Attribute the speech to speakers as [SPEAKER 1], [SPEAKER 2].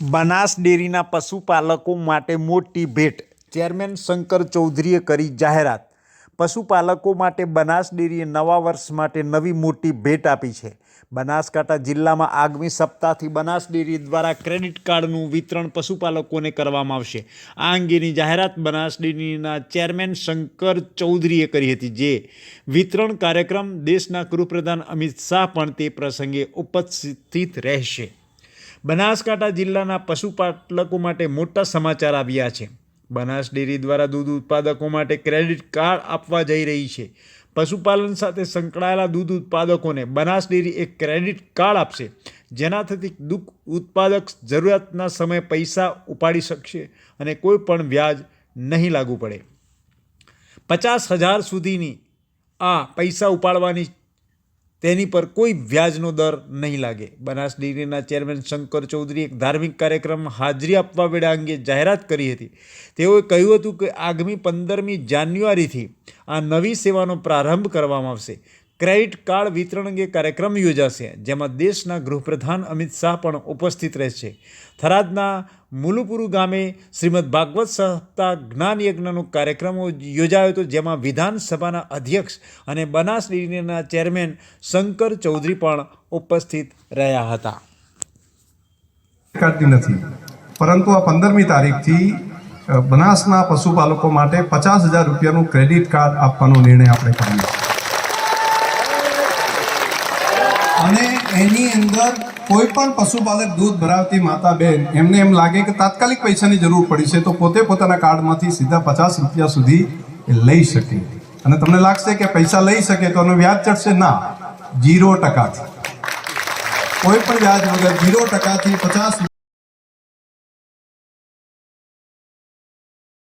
[SPEAKER 1] બનાસ ડેરીના પશુપાલકો માટે મોટી ભેટ, ચેરમેન શંકર ચૌધરીએ કરી જાહેરાત। પશુપાલકો માટે બનાસ ડેરીએ નવા વર્ષ માટે નવી મોટી ભેટ આપી છે। બનાસકાંઠા જિલ્લામાં આગામી સપ્તાહથી બનાસ ડેરી દ્વારા ક્રેડિટ કાર્ડનું વિતરણ પશુપાલકોને કરવામાં આવશે। આ અંગેની જાહેરાત બનાસ ડેરીના ચેરમેન શંકર ચૌધરીએ કરી હતી, જે વિતરણ કાર્યક્રમ દેશના ગૃહપ્રધાન અમિત શાહ પણ તે પ્રસંગે ઉપસ્થિત રહેશે। બનાસકાંઠા જિલ્લાના પશુપાલકો માટે મોટા સમાચાર આવ્યા છે। બનાસ ડેરી દ્વારા દૂધ ઉત્પાદકો માટે ક્રેડિટ કાર્ડ આપવા જઈ રહી છે। પશુપાલન સાથે સંકળાયેલા દૂધ ઉત્પાદકોને બનાસ ડેરી એક ક્રેડિટ કાર્ડ આપશે, જેના થકી દૂધ ઉત્પાદક જરૂરિયાતના સમયે પૈસા ઉપાડી શકશે અને કોઈ પણ વ્યાજ નહીં લાગુ પડે। 50,000 સુધીની આ પૈસા ઉપાડવાની તેની પર કોઈ વ્યાજનો દર નહીં લાગે। બનાસ ડેરીના ચેરમેન શંકર ચૌધરીએ એક ધાર્મિક કાર્યક્રમમાં હાજરી આપવા વેળા અંગે જાહેરાત કરી હતી। તેઓએ કહ્યું હતું કે આગામી 15મી જાન્યુઆરીથી આ નવી સેવાનો પ્રારંભ કરવામાં આવશે। ક્રેડિટ કાર્ડ વિતરણ અંગે કાર્યક્રમ યોજાશે, જેમાં દેશના ગૃહપ્રધાન અમિત શાહ પણ ઉપસ્થિત રહેશે। થરાદના મુલુપુરુ ગામે શ્રીમદ ભાગવત સપ્તાહ જ્ઞાન યજ્ઞનો કાર્યક્રમ યોજાયો હતો, જેમાં વિધાનસભાના અધ્યક્ષ અને બનાસ ડેરીના ચેરમેન શંકર ચૌધરી પણ ઉપસ્થિત રહ્યા હતા।
[SPEAKER 2] નથી, પરંતુ આ 15મી તારીખથી બનાસના પશુપાલકો માટે 50,000 રૂપિયાનું ક્રેડિટ કાર્ડ આપવાનો નિર્ણય આપણે કર્યો અને એની અંદર કોઈ પણ પશુપાલક દૂધ ભરાવતી માતા બેન એમને એમ લાગે કે તાત્કાલિક પૈસાની જરૂર પડી છે તો પોતે પોતાના કાર્ડમાંથી સીધા 50 રૂપિયા સુધી લઈ શકે। અને તમને લાગશે કે પૈસા લઈ શકે તો એનું વ્યાજ ચડશે, ના, 0%, કોઈ પણ વ્યાજ વગર 0%થી 50